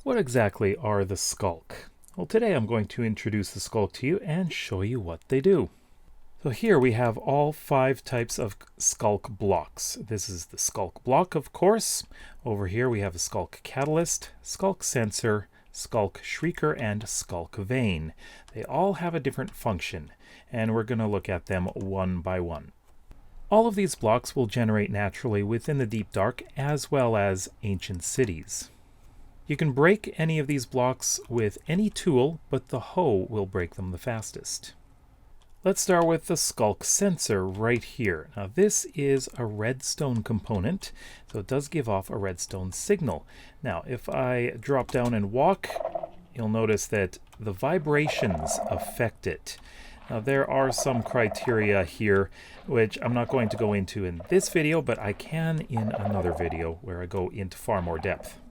What exactly are the Skulk? Well, today I'm going to introduce the Skulk to you and show you what they do. So here we have all 5 types of Skulk blocks. This is the Skulk block, of course. Over here we have a Skulk catalyst, Skulk sensor, Skulk shrieker, and Skulk vane. They all have a different function, and we're going to look at them one by one. All of these blocks will generate naturally within the deep dark as well as ancient cities. You can break any of these blocks with any tool, but the hoe will break them the fastest. Let's start with the Skulk sensor right here. Now this is a redstone component, so it does give off a redstone signal. Now if I drop down and walk, you'll notice that the vibrations affect it. Now there are some criteria here which I'm not going to go into in this video, but I can in another video where I go into far more depth.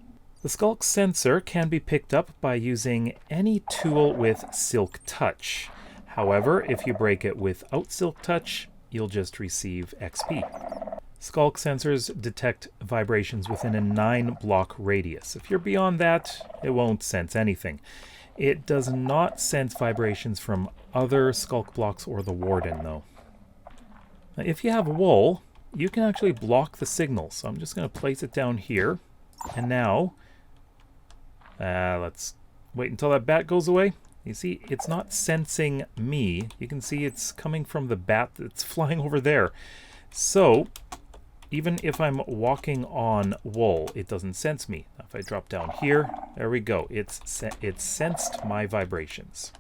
The Skulk sensor can be picked up by using any tool with Silk Touch. However, if you break it without Silk Touch, you'll just receive XP. Skulk sensors detect vibrations within a 9-block radius. If you're beyond that, it won't sense anything. It does not sense vibrations from other Skulk blocks or the warden, though. Now, if you have wool, you can actually block the signal. So I'm just going to place it down here. And now, let's wait until that bat goes away. You see, it's not sensing me. You can see it's coming from the bat that's flying over there. So, even if I'm walking on wool, it doesn't sense me. If I drop down here, there we go. It's sensed my vibrations.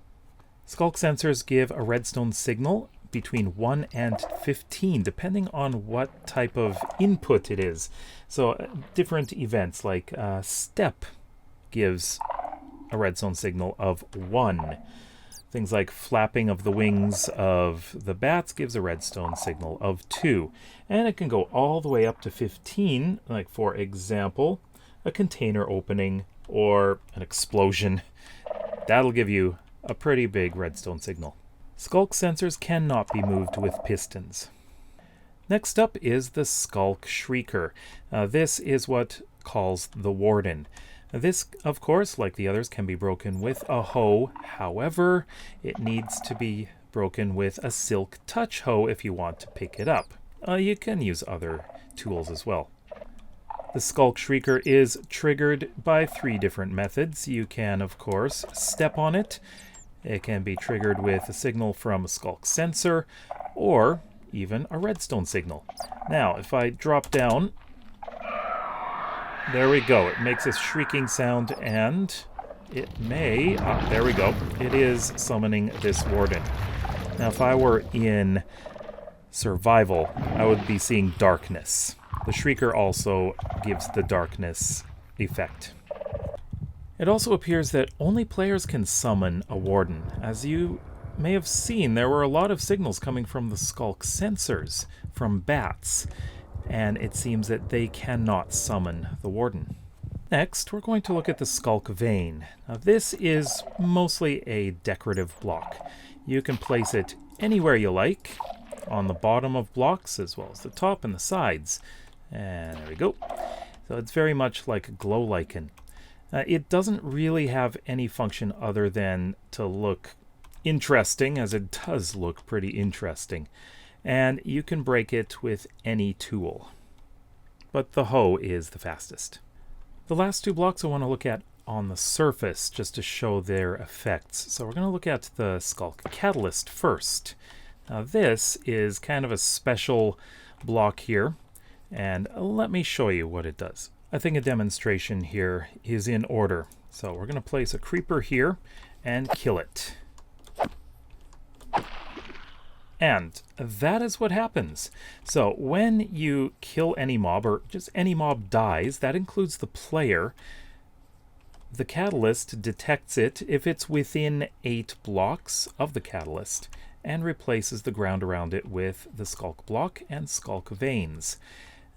Skulk sensors give a redstone signal between 1 and 15, depending on what type of input it is. So, different events like step gives a redstone signal of 1. Things like flapping of the wings of the bats gives a redstone signal of 2. And it can go all the way up to 15, like for example, a container opening or an explosion. That'll give you a pretty big redstone signal. Skulk sensors cannot be moved with pistons. Next up is the Skulk shrieker. This is what calls the warden. This, of course, like the others, can be broken with a hoe. However, it needs to be broken with a Silk Touch hoe if you want to pick it up. You can use other tools as well. The Skulk shrieker is triggered by 3 different methods. You can, of course, step on it. It can be triggered with a signal from a Skulk sensor or even a redstone signal. Now, if I drop down, there we go. It makes a shrieking sound, and it may... there we go. It is summoning this warden. Now, if I were in survival, I would be seeing darkness. The shrieker also gives the darkness effect. It also appears that only players can summon a warden. As you may have seen, there were a lot of signals coming from the Skulk sensors, from bats. And it seems that they cannot summon the warden. Next, we're going to look at the Skulk vane. Now, this is mostly a decorative block. You can place it anywhere you like, on the bottom of blocks as well as the top and the sides. And there we go. So it's very much like a glow lichen. It doesn't really have any function other than to look interesting, as it does look pretty interesting. And you can break it with any tool. But the hoe is the fastest. The last 2 blocks I want to look at on the surface, just to show their effects. So we're going to look at the Skulk catalyst first. Now this is kind of a special block here, and let me show you what it does. I think a demonstration here is in order. So we're going to place a creeper here and kill it. And that is what happens. So when you kill any mob, or just any mob dies, that includes the player, the catalyst detects it if it's within 8 blocks of the catalyst and replaces the ground around it with the Skulk block and Skulk veins.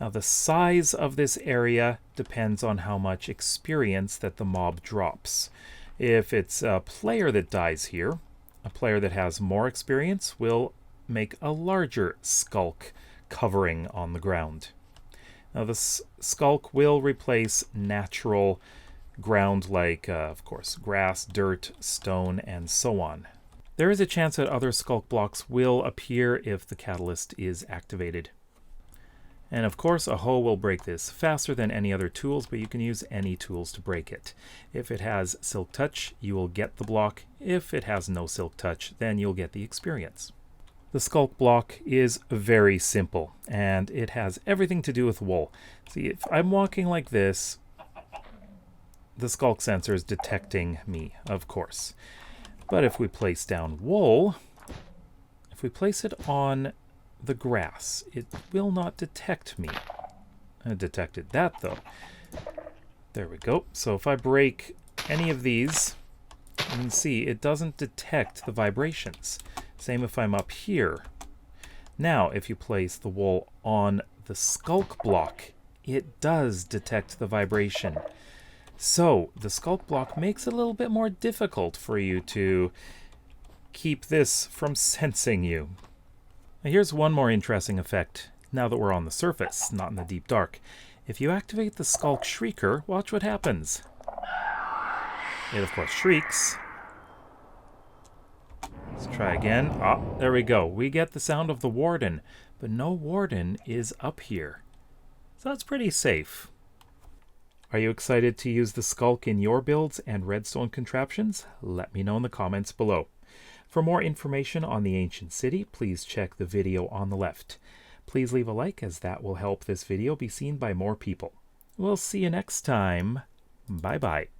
Now the size of this area depends on how much experience that the mob drops. If it's a player that dies here, a player that has more experience will make a larger Skulk covering on the ground. Now the Skulk will replace natural ground like, of course, grass, dirt, stone, and so on. There is a chance that other Skulk blocks will appear if the catalyst is activated. And of course, a hoe will break this faster than any other tools, but you can use any tools to break it. If it has Silk Touch, you will get the block. If it has no Silk Touch, then you'll get the experience. The Skulk block is very simple, and it has everything to do with wool. See, if I'm walking like this, the Skulk sensor is detecting me, of course. But if we place down wool, if we place it on the grass, it will not detect me. I detected that though. There we go. So if I break any of these, you can see it doesn't detect the vibrations. Same if I'm up here. Now, if you place the wool on the Skulk block, it does detect the vibration. So the Skulk block makes it a little bit more difficult for you to keep this from sensing you. Now here's one more interesting effect, now that we're on the surface, not in the deep dark. If you activate the Skulk shrieker, watch what happens. It of course shrieks. Let's try again. Ah, there we go. We get the sound of the warden, but no warden is up here. So that's pretty safe. Are you excited to use the Skulk in your builds and redstone contraptions? Let me know in the comments below. For more information on the ancient city, please check the video on the left. Please leave a like, as that will help this video be seen by more people. We'll see you next time. Bye-bye.